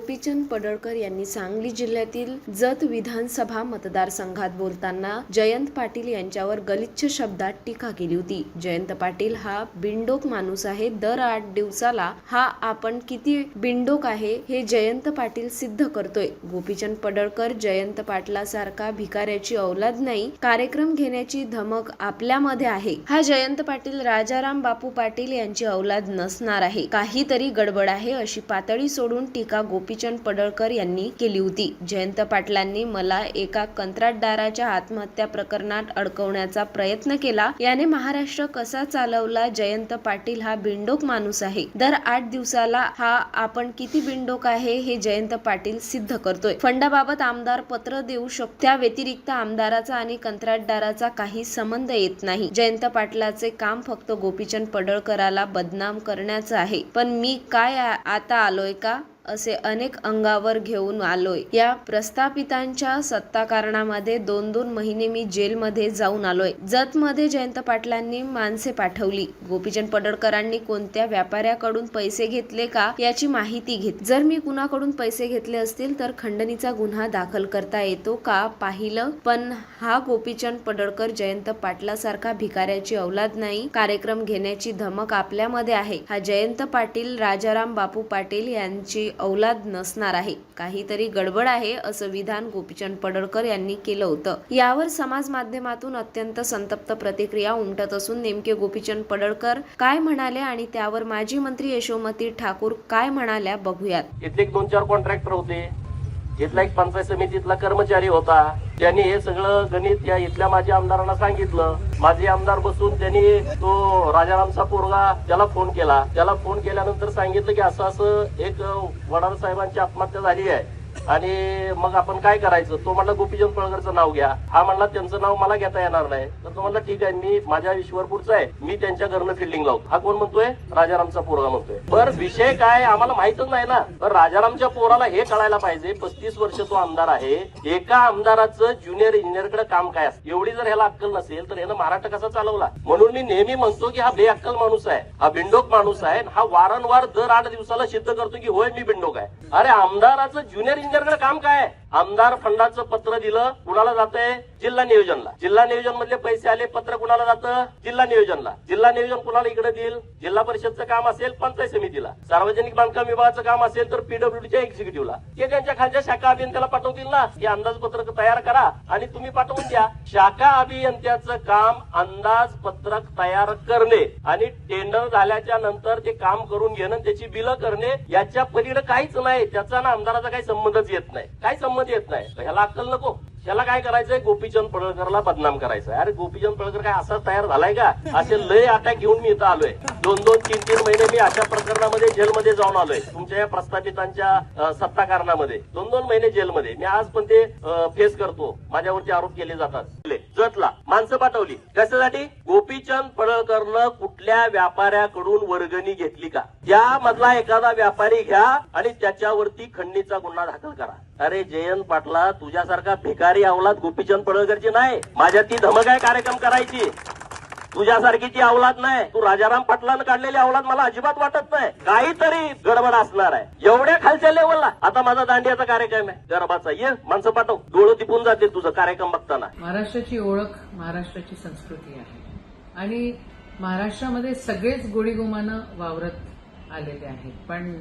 गोपीचंद पडळकर यांनी सांगली जिल्ह्यातील जत विधानसभा मतदारसंघात बोलताना जयंत पाटील यांच्यावर गलिच्छ शब्दात टीका केली होती। जयंत पाटील हा बिनडोक माणूस आहे। दर 8 दिवसाला हा आपण किती बिनडोक आहे हे जयंत पाटील सिद्ध करतोय। गोपीचंद पडळकर जयंत पाटलासारखा भिकाऱ्याची औलाद नाही। कार्यक्रम घेण्याची धमक आपल्यामध्ये आहे। हा जयंत पाटील राजाराम बापू पाटील यांची औलाद नसणार आहे। काहीतरी गडबड आहे अशी पातळी सोडून टीका गोपीचंद पडळकर यांनी केली होती। जयंत पाटलांनी मला एका कंत्राटदाराच्या आत्महत्या प्रकरणात अडकवण्याचा प्रयत्न केला। याने महाराष्ट्र कसा चालवला। जयंत पाटील हा बिनडोक माणूस आहे। दर 8 दिवसाला हा आपण किती बिनडोक आहे हे जयंत पाटील सिद्ध करतोय। फंडाबाबत आमदार पत्र देऊ शकतो, त्या व्यतिरिक्त आमदाराचा आणि कंत्राटदाराचा काही संबंध येत नाही। जयंत पाटलाचे काम फक्त गोपीचंद पडळकराला बदनाम करण्याचं आहे। पण मी काय आता आलोय का असे अनेक अंगावर घेऊन आलोय। या प्रस्थापितांच्या सत्ताकारणामध्ये 2-2 महिने मी जेलमध्ये जाऊन आलोय। जत मध्ये जयंत पाटलांनी माणसे पाठवली। गोपीचंद पडळकरांनी कोणत्या व्यापाऱ्याकडून पैसे घेतले का याची माहिती घेत। जर मी कुणाकडून पैसे घेतले असतील तर खंडणीचा गुन्हा दाखल करता येतो का पाहिलं। पण हा गोपीचंद पडळकर जयंत पाटलासारखा भिकाऱ्याची औलाद नाही। कार्यक्रम घेण्याची धमक आपल्यामध्ये आहे। हा जयंत पाटील राजाराम बापू पाटील यांची औलाद नसणार आहे। काहीतरी गडबड आहे असं विधान गोपीचंद पडळकर यांनी केलं होतं। यावर समाज माध्यमातून अत्यंत संतप्त प्रतिक्रिया उमटत असून नेमके गोपीचंद पडळकर काय म्हणाले आणि त्यावर माजी मंत्री यशोमती ठाकूर काय म्हणाल्या बघूयात। इथले 2-4 कॉन्ट्रॅक्टर होते। इथला एक पंचायत समितीतला कर्मचारी होता। त्यांनी हे सगळं गणित या इथल्या माझी आमदारांना सांगितलं। माझे आमदार बसून त्यांनी तो राजारामचा पोरगा त्याला फोन केला। त्याला फोन केल्यानंतर सांगितलं की असं असं एक वडार साहेबांची आत्महत्या झाली आहे आणि मग आपण काय करायचं। तो म्हणला गोपीचंद पडळकरचं नाव घ्या। हा म्हणला त्यांचं नाव मला घेता येणार नाही। तर तो म्हणला ठीक आहे, मी माझ्या ईश्वरपूरचा आहे, मी त्यांच्या घरनं फिल्डिंग लावतो। हा कोण म्हणतोय? राजारामचा पोरगा म्हणतोय। बरं विषय काय आम्हाला माहितच नाही ना। तर राजारामच्या पोराला हे कळायला पाहिजे। 35 वर्ष तो आमदार आहे। एका आमदाराचं ज्युनियर इंजिनियरकडे काम काय असतं एवढी जर ह्याला अक्कल नसेल तर यानं महाराष्ट्र कसा चालवला। म्हणून मी नेहमी म्हणतो की हा बेअक्कल माणूस आहे, हा बिंडोक माणूस आहे। हा वारंवार दर 8 दिवसाला सिद्ध करतो की होय मी बिंडोक आहे। अरे आमदाराचं ज्युनियर इंजिनियरकडे काम काय? आमदार फंडाचं पत्र दिलं, कुणाला जातंय? जिल्हा नियोजनला। जिल्हा नियोजन मधले पैसे आले, पत्र कुणाला जातं? जिल्हा नियोजनला। जिल्हा नियोजन कुणाला इकडे देईल? जिल्हा परिषदचं काम असेल पंचायत समितीला, सार्वजनिक बांधकाम विभागाचं काम असेल तर पीडब्ल्यूडीच्या एक्झिक्युटिव्हला। ते त्यांच्या खालच्या शाखा अभियंत्याला पाठवतील ना की अंदाजपत्रक तयार करा आणि तुम्ही पाठवून द्या। शाखा अभियंत्याचं काम अंदाजपत्रक तयार करणे आणि टेंडर झाल्याच्या नंतर ते काम करून घेणं, त्याची बिलं करणे, याच्या पलीकडे काहीच नाही। त्याचा ना आमदाराचा काही संबंधच येत नाही, काही संबंध येत नाही। ह्याला अक्कल नको। त्याला काय करायचंय? गोपीचंद पडळकरला बदनाम करायचंय। अरे गोपीचंद पडळकर काय असा तयार झालाय का? असे लय अटॅक घेऊन मी इथं आलोय। 2-2, 3-3 महिने मी अशा प्रकरणामध्ये जेलमध्ये जाऊन आलोय। तुमच्या या प्रस्थापितांच्या सत्ताकारणामध्ये 2-2 महिने जेलमध्ये मी आज पण ते फेस करतो। माझ्यावरती आरोप केले जातात। जतला माणसं पाठवली कशासाठी? गोपीचंद पडळकरनं कुठल्या व्यापाऱ्याकडून वर्गणी घेतली का त्यामधला एखादा व्यापारी घ्या आणि त्याच्यावरती खंडणीचा गुन्हा दाखल करा। अरे जयंत पाटला, तुझ्यासारखा भिकारी अवलाद गोपीचंद पडळकरची नाही। माझ्या ती धमक आहे कार्यक्रम करायची। तुझ्यासारखी ती अवलाद नाही। तू राजाराम पाटलानं काढलेली अवलाद मला अजिबात वाटत नाही। काहीतरी गडबड असणार आहे एवढ्या खालच्या लेवलला। आता माझा दांडियाचा कार्यक्रम आहे गरबाचा, ये माणसं पाठव, डोळं तिपून जातील तुझं कार्यक्रम बघताना। महाराष्ट्राची ओळख महाराष्ट्राची संस्कृती आहे आणि महाराष्ट्रामध्ये सगळेच गोडीगुमानं वावरत आलेले आहेत। पण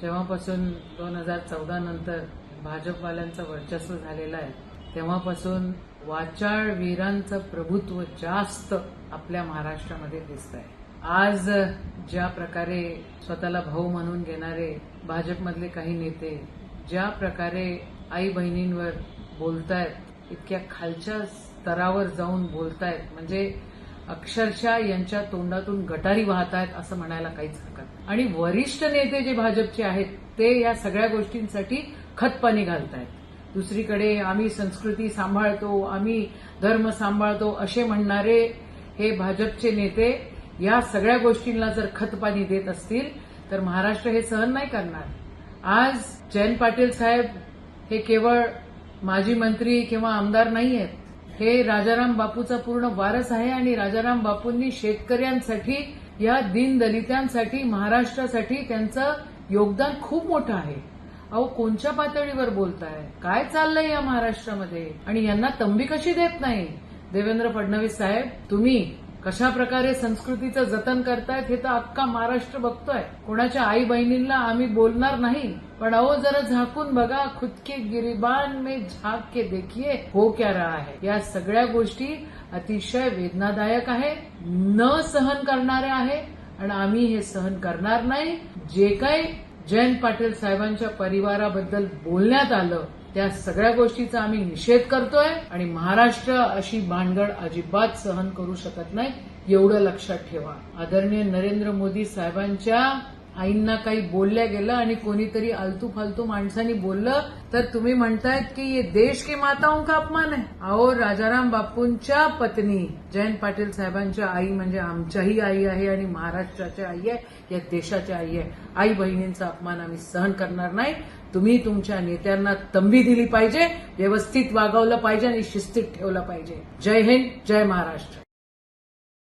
जेव्हापासून 2014 नंतर भाजपवाल्यांचं वर्चस्व झालेलं आहे तेव्हापासून वाचाळ वीरांचं प्रभुत्व जास्त आपल्या महाराष्ट्रामध्ये दिसत आहे। आज ज्या प्रकारे स्वतःला भाऊ म्हणून घेणारे भाजपमधले काही नेते ज्या प्रकारे आई बहिणींवर बोलतायत, इतक्या खालच्या स्तरावर जाऊन बोलतायत, म्हणजे अक्षरशः यांच्या तोंडातून गटारी वाहतायत असं म्हणायला काहीच हरकत नाही। आणि वरिष्ठ नेते जे भाजपचे आहेत ते या सगळ्या गोष्टींसाठी खतपाणी घालतायत। दुसरीकडे आम्ही संस्कृती सांभाळतो, आम्ही धर्म सांभाळतो असे म्हणणारे हे भाजपचे नेते या सगळ्या गोष्टींना जर खतपाणी देत असतील तर महाराष्ट्र हे सहन नाही करणार। आज जयंत पाटील साहेब हे केवळ माजी मंत्री किंवा आमदार नाही आहेत, हे राजाराम बापूचा पूर्ण वारस आहे आणि राजाराम बापूंनी शेतकऱ्यांसाठी, या दीनदलितांसाठी, महाराष्ट्रासाठी त्यांचं योगदान खूप मोठं आहे। अहो कोणत्या पातळीवर बोलताय? काय चाललंय या महाराष्ट्रामध्ये? आणि यांना तंबी कशी देत नाही? देवेंद्र फडणवीस साहेब, तुम्ही कशा प्रकारे संस्कृतीचं जतन करतायत हे तर अख्खा महाराष्ट्र बघतोय. कोणाच्या आई बहिणींना आम्ही बोलणार नाही, पण अहो जरा झाकून बघा, खुद के गिरिबान में झाक के देखिए हो क्या रहा है. या सगळ्या गोष्टी अतिशय वेदनादायक आहे, न सहन करणाऱ्या आहे, आणि आम्ही हे सहन करणार नाही. जे काही जयंत पाटील साहेबांच्या परिवाराबद्दल बोलण्यात आलं त्या सगळ्या गोष्टीचा आम्ही निषेध करतोय, आणि महाराष्ट्र अशी भानगड अजिबात सहन करू शकत नाही, एवढं लक्षात ठेवा. आदरणीय नरेंद्र मोदी साहेबांच्या आईंना काही बोलल्या गेलं आणि कोणीतरी आलतू फालतू माणसांनी बोललं तर तुम्ही म्हणतायत की ये देश की माताओं का अपमान आहे. अहो, राजाराम बापूंच्या पत्नी जयंत पाटील साहेबांच्या आई म्हणजे आमच्याही आई आहे आणि महाराष्ट्राच्या आई आहे, या देशाच्या आई आहे. आई बहिणींचा अपमान आम्ही सहन करणार नाही. तुम्ही तुमच्या नेत्यांना तंबी दिली पाहिजे, व्यवस्थित वागवलं पाहिजे आणि शिस्तीत ठेवलं पाहिजे. जय हिंद, जय महाराष्ट्र.